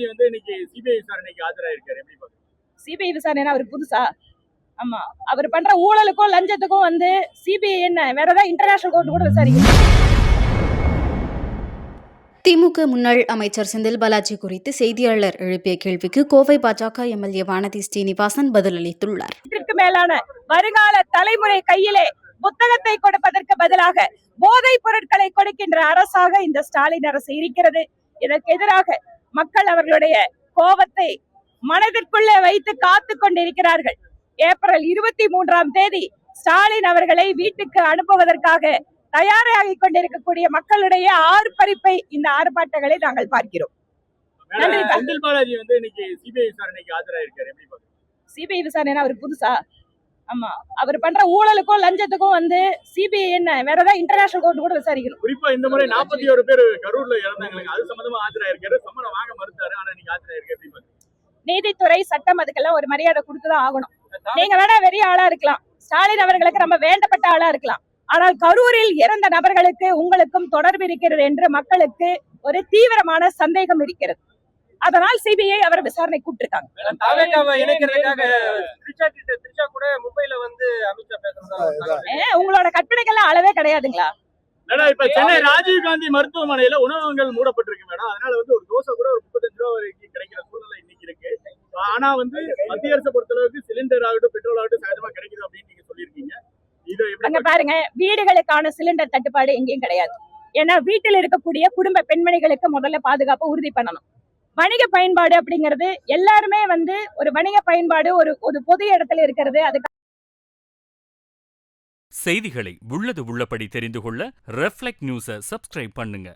பாலாஜி வந்து இன்னைக்கு சிபிஐ விசாரணைக்கு ஆஜராயிருக்காரு. எப்படி பாக்குறீங்க? சிபிஐ விசாரணை அவர் புதுசா? ஆமா, அவர் பண்ற ஊழலுக்கும் லஞ்சத்துக்கும் வந்து சிபிஐ என்ன வேற ஏதாவது இன்டர்நேஷனல் கோர்ட் கூட விசாரிக்கணும். திமுக முன்னாள் அமைச்சர் செந்தில் பாலாஜி குறித்து செய்தியாளர் எழுப்பிய கேள்விக்கு கோவை பாஜக எம்எல்ஏ வானதி ஸ்ரீனிவாசன் பதிலளித்துள்ளார். இதற்கு மேலான வருங்கால தலைமுறை கையிலே புத்தகத்தை கொடுப்பதற்கு பதிலாக போதைப் பொருட்களை கொடுக்கின்ற அரசாக இந்த ஸ்டாலின் அரசு இருக்கிறது. இதற்கு எதிராக மக்கள் அவர்களுடைய கோபத்தை மனதிற்குள்ளே வைத்து காத்து கொண்டிருக்கிறார்கள். ஏப்ரல் 23 ஸ்டாலின் அவர்களை வீட்டுக்கு அனுப்புவதற்காக தயாராகி கொண்டிருக்கக்கூடிய மக்களுடைய ஆர்ப்பரிப்பை, இந்த ஆர்ப்பாட்டங்களை நாங்கள் பார்க்கிறோம். செந்தில் பாலாஜி வந்து இன்னைக்கு சிபிஐ விசாரணைக்கு ஆஜராயிருக்காரு. எப்படி பாக்குறீங்க? சிபிஐ விசாரணை அவர் புதுசா? ஆமா, அவர் பண்ற ஊழலுக்கும் லஞ்சத்துக்கும் வந்து சிபிஐ என்ன வேற ஏதாவது இன்டர்நேஷனல் கோர்ட் கூட விசாரிக்கணும். குறிப்பா இந்த முறை 41 பேர் கரூர்ல இறந்தாங்க, அது சம்பந்தமா ஆஜராயிருக்காரு. சம்மனை வாங்க மறுத்தாரு, ஆனா இன்னைக்கு ஆஜராயிருக்காரு. எப்படி பாக்குறீங்க? நீதித்துறை, சட்டம் அதுக்கெல்லாம் ஒரு மரியாதை கொடுத்துதான் ஆகணும். நீங்க வேணா வெறிய ஆளா இருக்கலாம், ஸ்டாலின் அவர்களுக்கு நம்ம வேண்டப்பட்ட ஆளா இருக்கலாம், ஆனால் கரூரில் இறந்த நபர்களுக்கு உங்களுக்கும் தொடர்பு இருக்கிறது என்று மக்களுக்கு ஒரு தீவிரமான சந்தேகம் இருக்கிறது. அதனால் சிபிஐ அவர் விசாரணை கூப்பிட்டிருக்காங்க. உங்களோட கற்பனைக்கெல்லாம் அளவே கிடையாதுங்களா? இப்ப சென்னை ராஜீவ்காந்தி மருத்துவமனையில உணவகங்கள் மூடப்பட்டிருக்கு மேடம். அதனால வந்து ஒரு தோசை கூட ஒரு 35 ரூபாய் வரைக்கும் கிடைக்கிற சூழ்நிலை இன்னைக்கு இருக்கு. ஆனா வந்து மத்திய அரசை பொறுத்தளவுக்கு சிலிண்டர் ஆகட்டும், பெட்ரோல் ஆகட்டும் சகஜமா கிடைக்குது அப்படின்னு நீங்க சொல்லியிருக்கீங்க. அங்க பாருங்க, வீடுகளுக்கான சிலிண்டர் தட்டுப்பாடு எங்கேயும் கிடையாது. ஏன்னா வீட்டில் இருக்கக்கூடிய குடும்ப பெண்மணிகளுக்கு முதல்ல பாதுகாப்பு உறுதி பண்ணணும். வணிக பயன்பாடு அப்படிங்கிறது எல்லாருமே வந்து ஒரு வணிக பயன்பாடு ஒரு பொது இடத்துல இருக்கிறது. அதுக்கு செய்திகளை உள்ளது உள்ளபடி தெரிந்து கொள்ள ரெஃப்ளெக்ட் நியூஸை சப்ஸ்கிரைப் பண்ணுங்க.